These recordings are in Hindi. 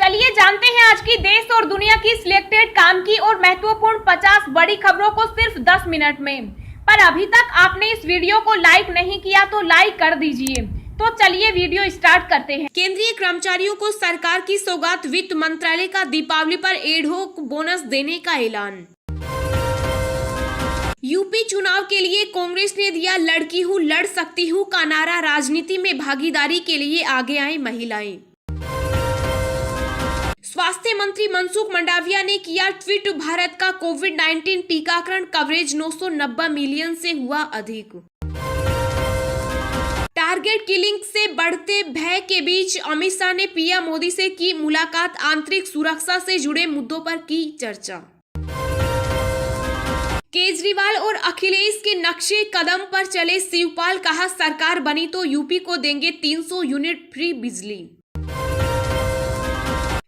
चलिए जानते हैं आज की देश और दुनिया की सिलेक्टेड काम की और महत्वपूर्ण 50 बड़ी खबरों को सिर्फ 10 मिनट में। पर अभी तक आपने इस वीडियो को लाइक नहीं किया तो लाइक कर दीजिए। तो चलिए वीडियो स्टार्ट करते हैं। केंद्रीय कर्मचारियों को सरकार की सौगात, वित्त मंत्रालय का दीपावली पर एडहोक बोनस देने का ऐलान। यूपी चुनाव के लिए कांग्रेस ने दिया लड़की हूँ लड़ सकती हूँ का नारा, राजनीति में भागीदारी के लिए आगे आई महिलाएं। स्वास्थ्य मंत्री मनसुख मंडाविया ने किया ट्वीट, भारत का कोविड-19 टीकाकरण कवरेज 990 मिलियन से हुआ अधिक। टारगेट किलिंग से बढ़ते भय के बीच अमित शाह ने पीएम मोदी से की मुलाकात, आंतरिक सुरक्षा से जुड़े मुद्दों पर की चर्चा। केजरीवाल और अखिलेश के नक्शे कदम पर चले शिवपाल, कहा सरकार बनी तो यूपी को देंगे 300 यूनिट फ्री बिजली।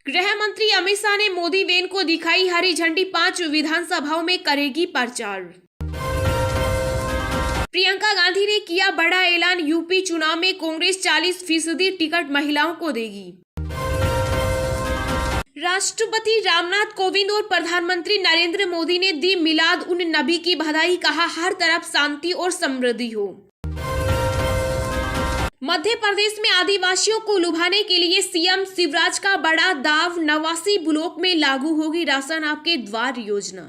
गृह मंत्री अमित शाह ने मोदी वैन को दिखाई हरी झंडी, 5 विधानसभाओं में करेगी प्रचार। प्रियंका गांधी ने किया बड़ा ऐलान, यूपी चुनाव में कांग्रेस 40% टिकट महिलाओं को देगी। राष्ट्रपति रामनाथ कोविंद और प्रधानमंत्री नरेंद्र मोदी ने दी मिलाद उन नबी की बधाई, कहा हर तरफ शांति और समृद्धि हो। मध्य प्रदेश में आदिवासियों को लुभाने के लिए सीएम शिवराज का बड़ा दाव, 89 ब्लॉक में लागू होगी राशन आपके द्वार योजना।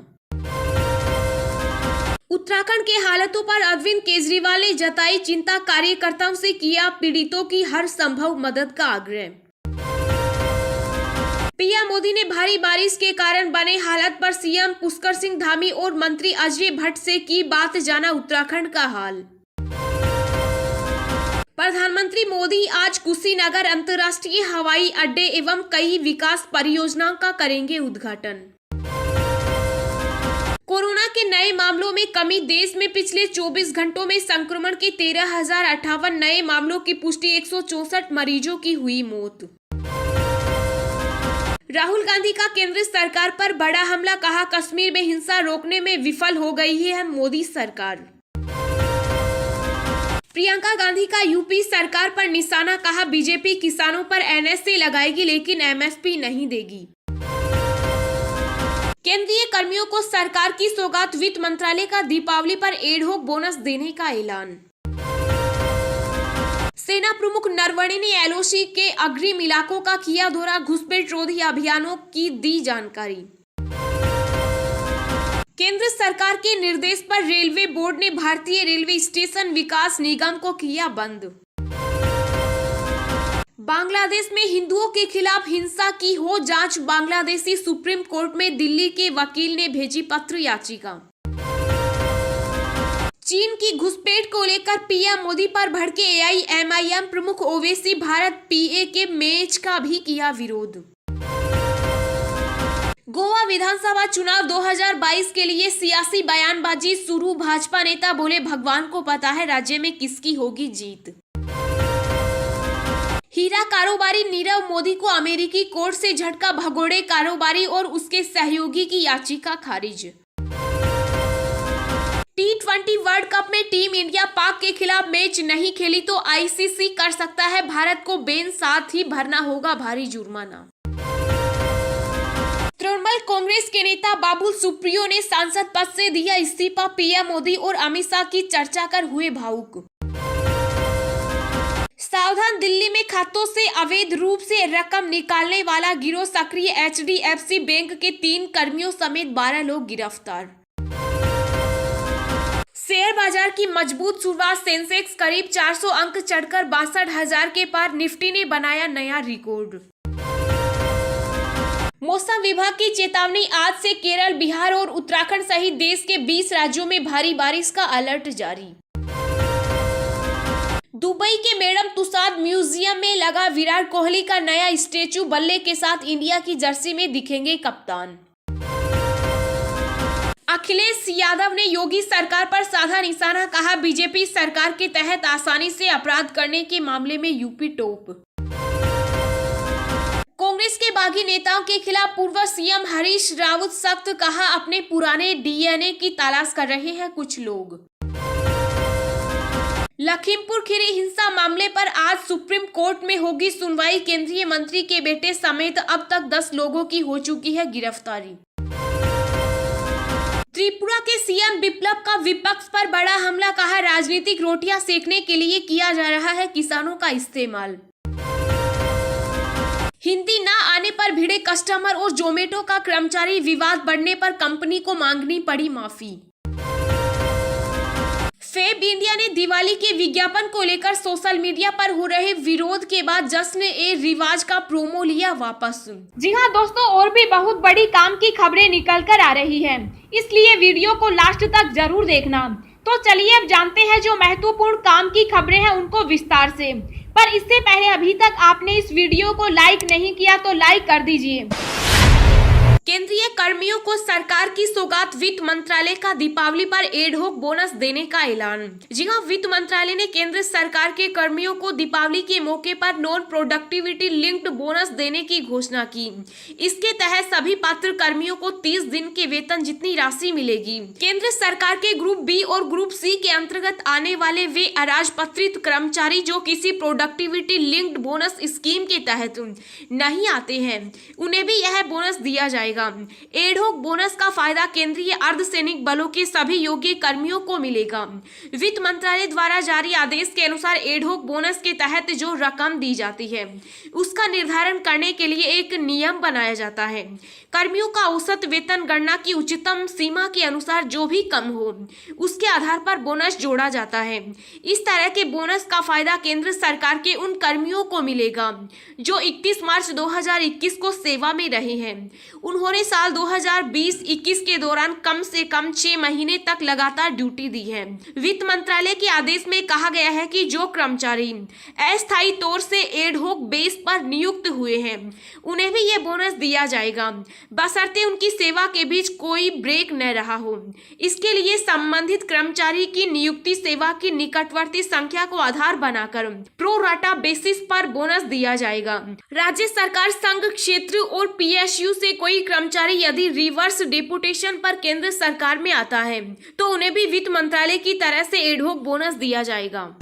उत्तराखंड के हालातों पर अरविंद केजरीवाल ने जताई चिंता, कार्यकर्ताओं से किया पीड़ितों की हर संभव मदद का आग्रह। पीएम मोदी ने भारी बारिश के कारण बने हालात पर सीएम पुष्कर सिंह धामी और मंत्री अजय भट्ट से की बात, जाना उत्तराखंड का हाल। प्रधानमंत्री मोदी आज कुशीनगर अंतर्राष्ट्रीय हवाई अड्डे एवं कई विकास परियोजनाओं का करेंगे उद्घाटन। कोरोना के नए मामलों में कमी, देश में पिछले 24 घंटों में संक्रमण के 13,058 नए मामलों की पुष्टि, 164 मरीजों की हुई मौत। राहुल गांधी का केंद्र सरकार पर बड़ा हमला, कहा कश्मीर में हिंसा रोकने में विफल हो गई है मोदी सरकार। प्रियंका गांधी का यूपी सरकार पर निशाना, कहा बीजेपी किसानों पर एनएसए लगाएगी लेकिन एमएसपी नहीं देगी। केंद्रीय कर्मियों को सरकार की सौगात, वित्त मंत्रालय का दीपावली पर एडहोक बोनस देने का ऐलान। सेना प्रमुख नरवणे ने एलओसी के अग्रिम इलाकों का किया दौरा, घुसपैठ रोधी अभियानों की दी जानकारी। केंद्र सरकार के निर्देश पर रेलवे बोर्ड ने भारतीय रेलवे स्टेशन विकास निगम को किया बंद। बांग्लादेश में हिंदुओं के खिलाफ हिंसा की हो जांच, बांग्लादेशी सुप्रीम कोर्ट में दिल्ली के वकील ने भेजी पत्र याचिका। चीन की घुसपैठ को लेकर पीएम मोदी पर भड़के एआईएमआईएम प्रमुख ओवैसी, भारत पीए के मैच का भी किया विरोध। गोवा विधानसभा चुनाव 2022 के लिए सियासी बयानबाजी शुरू, भाजपा नेता बोले भगवान को पता है राज्य में किसकी होगी जीत। हीरा कारोबारी नीरव मोदी को अमेरिकी कोर्ट से झटका, भगोड़े कारोबारी और उसके सहयोगी की याचिका खारिज। T20 वर्ल्ड कप में टीम इंडिया पाक के खिलाफ मैच नहीं खेली तो आईसीसी कर सकता है भारत को बैन, साथ ही भरना होगा भारी जुर्माना। तृणमूल कांग्रेस के नेता बाबुल सुप्रियो ने सांसद पद से दिया इस्तीफा, पीएम मोदी और अमित शाह की चर्चा कर हुए भावुक। सावधान, दिल्ली में खातों से अवैध रूप से रकम निकालने वाला गिरोह सक्रिय, एचडीएफसी बैंक के 3 कर्मियों समेत 12 लोग गिरफ्तार। शेयर बाजार की मजबूत शुरुआत, सेंसेक्स करीब 400 अंक चढ़कर 62,000 के पार, निफ्टी ने बनाया नया रिकॉर्ड। मौसम विभाग की चेतावनी, आज से केरल, बिहार और उत्तराखंड सहित देश के 20 राज्यों में भारी बारिश का अलर्ट जारी। दुबई के मैडम तुसाद म्यूजियम में लगा विराट कोहली का नया स्टेचू, बल्ले के साथ इंडिया की जर्सी में दिखेंगे कप्तान। अखिलेश यादव ने योगी सरकार पर साधा निशाना, कहा बीजेपी सरकार के तहत आसानी से अपराध करने के मामले में यूपी टॉप। कांग्रेस के बागी नेताओं के खिलाफ पूर्व सीएम हरीश रावत सख्त, कहा अपने पुराने डीएनए की तलाश कर रहे हैं कुछ लोग। लखीमपुर खीरी हिंसा मामले पर आज सुप्रीम कोर्ट में होगी सुनवाई। केंद्रीय मंत्री के बेटे समेत अब तक 10 लोगों की हो चुकी है गिरफ्तारी। त्रिपुरा के सीएम बिप्लब का विपक्ष पर बड़ा हमला, कहा राजनीतिक रोटियां सेकने के लिए किया जा रहा है किसानों का इस्तेमाल। हिंदी ना आने पर भिड़े कस्टमर और जोमेटो का कर्मचारी, विवाद बढ़ने पर कंपनी को मांगनी पड़ी माफी। फेब इंडिया ने दिवाली के विज्ञापन को लेकर सोशल मीडिया पर हो रहे विरोध के बाद जश्न ए रिवाज का प्रोमो लिया वापस। जी हां दोस्तों, और भी बहुत बड़ी काम की खबरें निकल कर आ रही हैं, इसलिए वीडियो को लास्ट तक जरूर देखना। तो चलिए अब जानते हैं जो महत्वपूर्ण काम की खबरें हैं उनको विस्तार से। पर इससे पहले अभी तक आपने इस वीडियो को लाइक नहीं किया तो लाइक कर दीजिए। केंद्रीय कर्मियों को सरकार की सौगात, वित्त मंत्रालय का दीपावली पर एडहॉक बोनस देने का ऐलान। जी हां, वित्त मंत्रालय ने केंद्र सरकार के कर्मियों को दीपावली के मौके पर नॉन प्रोडक्टिविटी लिंक्ड बोनस देने की घोषणा की। इसके तहत सभी पात्र कर्मियों को 30 दिन के वेतन जितनी राशि मिलेगी। केंद्र सरकार के ग्रुप बी और ग्रुप सी के अंतर्गत आने वाले वे अराजपत्रित कर्मचारी जो किसी प्रोडक्टिविटी लिंक्ड बोनस स्कीम के तहत नहीं आते हैं, उन्हें भी यह बोनस दिया जाएगा। एडहॉक बोनस का फायदा केंद्रीय अर्धसैनिक बलों के सभी योग्य कर्मियों को मिलेगा। वित्त मंत्रालय द्वारा जारी आदेश के अनुसार एडहॉक बोनस के तहत जो रकम दी जाती है उसका निर्धारण करने के लिए एक नियम बनाया जाता है। कर्मियों का औसत वेतन गणना की उच्चतम सीमा के अनुसार जो भी कम हो उसके आधार पर बोनस जोड़ा जाता है। इस तरह के बोनस का फायदा केंद्र सरकार के उन कर्मियों को मिलेगा जो 31 मार्च 2021 को सेवा में रहे हैं। उन्होंने साल 2020-21 के दौरान कम से कम 6 महीने तक लगातार ड्यूटी दी है। वित्त मंत्रालय के आदेश में कहा गया है कि जो कर्मचारी अस्थायी तौर से एडहॉक बेस पर नियुक्त हुए हैं उन्हें भी ये बोनस दिया जाएगा, बशर्ते उनकी सेवा के बीच कोई ब्रेक न रहा हो। इसके लिए संबंधित कर्मचारी की नियुक्ति सेवा की निकटवर्ती संख्या को आधार बनाकर प्रो राटा बेसिस पर बोनस दिया जाएगा। राज्य सरकार, संघ क्षेत्र और पीएसयू से कोई कर्मचारी यदि रिवर्स डेपुटेशन पर केंद्र सरकार में आता है तो उन्हें भी वित्त मंत्रालय की तरह से एडहॉक बोनस दिया जाएगा।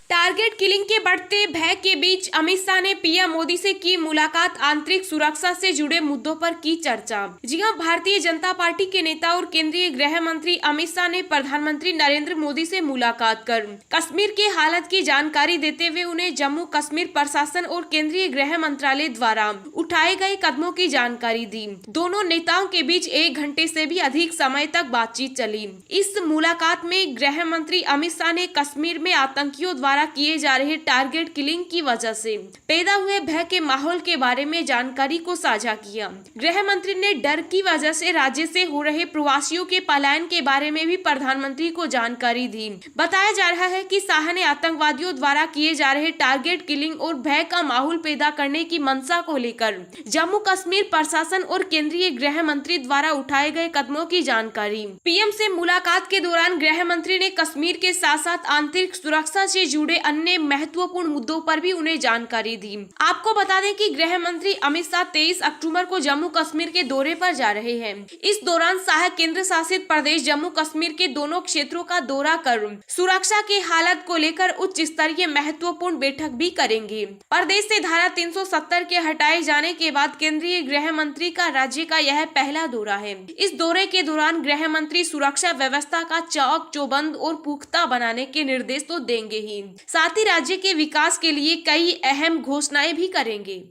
टारगेट किलिंग के बढ़ते भय के बीच अमित शाह ने पीएम मोदी से की मुलाकात, आंतरिक सुरक्षा से जुड़े मुद्दों पर की चर्चा। जी हां, भारतीय जनता पार्टी के नेता और केंद्रीय गृह मंत्री अमित शाह ने प्रधानमंत्री नरेंद्र मोदी से मुलाकात कर कश्मीर के हालत की जानकारी देते हुए उन्हें जम्मू कश्मीर प्रशासन और केंद्रीय गृह मंत्रालय द्वारा उठाए गए कदमों की जानकारी दी। दोनों नेताओं के बीच 1 घंटे से भी अधिक समय तक बातचीत चली। इस मुलाकात में गृह मंत्री अमित शाह ने कश्मीर में आतंकियों द्वारा किए जा रहे टारगेट किलिंग की वजह से पैदा हुए भय के माहौल के बारे में जानकारी को साझा किया। गृह मंत्री ने डर की वजह से राज्य से हो रहे प्रवासियों के पलायन के बारे में भी प्रधानमंत्री को जानकारी दी। बताया जा रहा है कि शाह ने आतंकवादियों द्वारा किए जा रहे टारगेट किलिंग और भय का माहौल पैदा करने की मंशा को लेकर जम्मू कश्मीर प्रशासन और केंद्रीय गृह मंत्री द्वारा उठाए गए कदमों की जानकारी। पीएम से मुलाकात के दौरान गृह मंत्री ने कश्मीर के साथ साथ आंतरिक सुरक्षा से जुड़े अन्य महत्वपूर्ण मुद्दों पर भी उन्हें जानकारी दी। आपको बता दें कि गृह मंत्री अमित शाह 23 अक्टूबर को जम्मू कश्मीर के दौरे पर जा रहे हैं। इस दौरान शाह केंद्र शासित प्रदेश जम्मू कश्मीर के दोनों क्षेत्रों का दौरा कर सुरक्षा की हालत को लेकर उच्च स्तरीय महत्वपूर्ण बैठक भी करेंगे। प्रदेश से धारा 370 के हटाए जाने के बाद केंद्रीय गृह मंत्री का राज्य का यह पहला दौरा है। इस दौरे के दौरान गृह मंत्री सुरक्षा व्यवस्था का चौक चौबंद और पुख्ता बनाने के निर्देश तो देंगे ही, साथ ही राज्य के विकास के लिए कई अहम घोषणाएं भी करेंगे।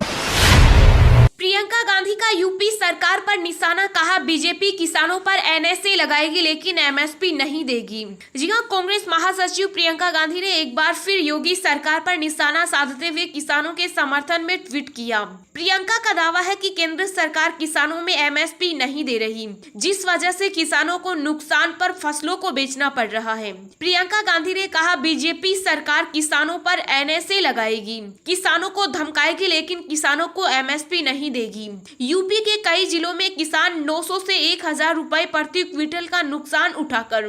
प्रियंका गांधी का यूपी सरकार पर निशाना, कहा बीजेपी किसानों पर एनएसए लगाएगी लेकिन एमएसपी नहीं देगी। जी हां, कांग्रेस महासचिव प्रियंका गांधी ने एक बार फिर योगी सरकार पर निशाना साधते हुए किसानों के समर्थन में ट्वीट किया। प्रियंका का दावा है कि केंद्र सरकार किसानों में एमएसपी नहीं दे रही, जिस वजह से किसानों को नुकसान पर फसलों को बेचना पड़ रहा है। प्रियंका गांधी ने कहा बीजेपी सरकार किसानों पर एनएसए लगाएगी, किसानों को धमकाएगी लेकिन किसानों को एमएसपी नहीं नहीं देगी। यूपी के कई जिलों में किसान 900 से 1000 रुपए प्रति क्विंटल का नुकसान उठाकर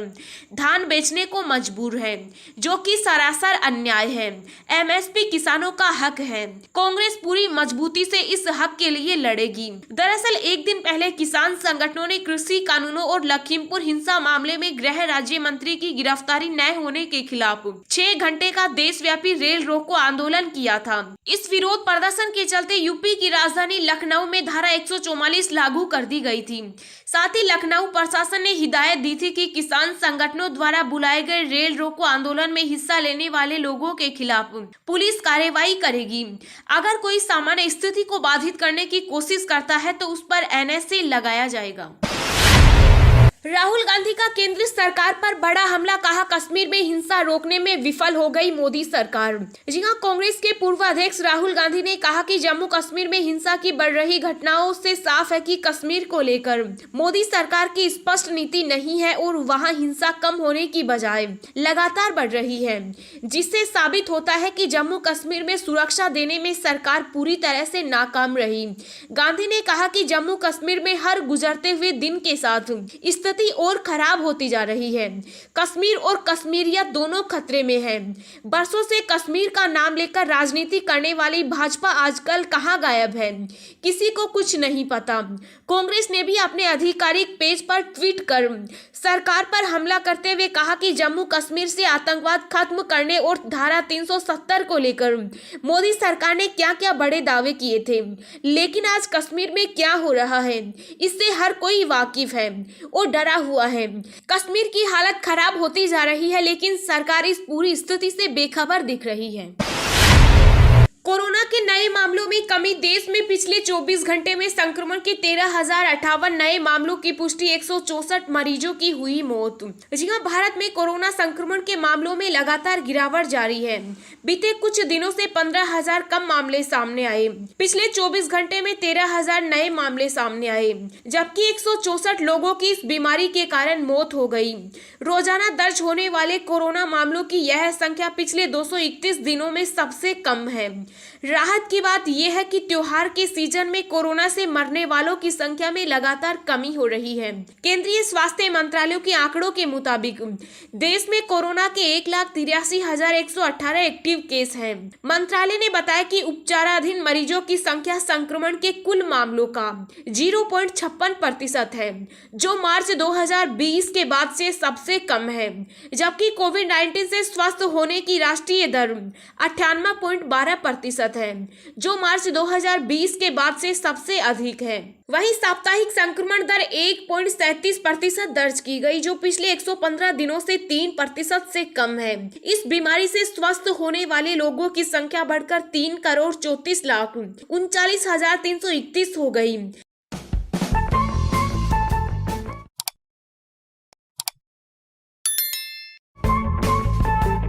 धान बेचने को मजबूर है, जो कि सरासर अन्याय है। एमएसपी किसानों का हक है। कांग्रेस पूरी मजबूती से इस हक के लिए लड़ेगी। दरअसल एक दिन पहले किसान संगठनों ने कृषि कानूनों और लखीमपुर हिंसा मामले में गृह राज्य मंत्री की गिरफ्तारी न होने के खिलाफ 6 घंटे का देशव्यापी रेल रोको आंदोलन किया था। इस विरोध प्रदर्शन के चलते यूपी की राजधानी लखनऊ में धारा 144 लागू कर दी गई थी। साथ ही लखनऊ प्रशासन ने हिदायत दी थी कि किसान संगठनों द्वारा बुलाए गए रेल रोको आंदोलन में हिस्सा लेने वाले लोगों के खिलाफ पुलिस कार्रवाई करेगी। अगर कोई सामान्य स्थिति को बाधित करने की कोशिश करता है तो उस पर एनएसए लगाया जाएगा। राहुल गांधी का केंद्र सरकार पर बड़ा हमला, कहा कश्मीर में हिंसा रोकने में विफल हो गई मोदी सरकार। जी हां, कांग्रेस के पूर्व अध्यक्ष राहुल गांधी ने कहा कि जम्मू कश्मीर में हिंसा की बढ़ रही घटनाओं से साफ है कि कश्मीर को लेकर मोदी सरकार की स्पष्ट नीति नहीं है और वहां हिंसा कम होने की बजाय लगातार बढ़ रही है, जिससे साबित होता है कि जम्मू कश्मीर में सुरक्षा देने में सरकार पूरी तरह से नाकाम रही। गांधी ने कहा कि जम्मू कश्मीर में हर गुजरते हुए दिन के साथ स्थिति और खराब होती जा रही है। कश्मीर और कश्मीरियत दोनों खतरे में है। बरसों से कश्मीर का नाम लेकर राजनीति करने वाली भाजपा आजकल कहां गायब है, किसी को कुछ नहीं पता। कांग्रेस ने भी अपने आधिकारिक पेज पर ट्वीट कर सरकार पर हमला करते हुए कहा कि जम्मू कश्मीर से आतंकवाद खत्म करने और धारा 370 को लेकर मोदी सरकार ने क्या क्या बड़े दावे किए थे, लेकिन आज कश्मीर में क्या हो रहा है इससे हर कोई वाकिफ है और डरा हुआ है। कश्मीर की हालत खराब होती जा रही है, लेकिन सरकार इस पूरी स्थिति से बेखबर दिख रही है। कोरोना के नए मामलों में कमी, देश में पिछले 24 घंटे में संक्रमण के 13,058 नए मामलों की पुष्टि, 164 मरीजों की हुई मौत। जी हां, भारत में कोरोना संक्रमण के मामलों में लगातार गिरावट जारी है। बीते कुछ दिनों से 15,000 कम मामले सामने आए। पिछले 24 घंटे में 13,000 नए मामले सामने आए, जबकि 164 लोगों की इस बीमारी के कारण मौत हो गई। रोजाना दर्ज होने वाले कोरोना मामलों की यह संख्या पिछले 231 दिनों में सबसे कम है। राहत की बात यह है कि त्योहार के सीजन में कोरोना से मरने वालों की संख्या में लगातार कमी हो रही है। केंद्रीय स्वास्थ्य मंत्रालय के आंकड़ों के मुताबिक देश में कोरोना के 1,83,118 एक्टिव केस हैं। मंत्रालय ने बताया कि उपचाराधीन मरीजों की संख्या संक्रमण के कुल मामलों का 0.56% है, जो मार्च 2020 के बाद से सबसे कम है, जबकि कोविड-19 से स्वस्थ होने की राष्ट्रीय दर 98.12% है, जो मार्च 2020 के बाद से सबसे अधिक है। वहीं साप्ताहिक संक्रमण दर 1.37% दर्ज की गई, जो पिछले 115 दिनों से 3% से कम है। इस बीमारी से स्वस्थ होने वाले लोगों की संख्या बढ़कर 3,34,39,331 हो गई।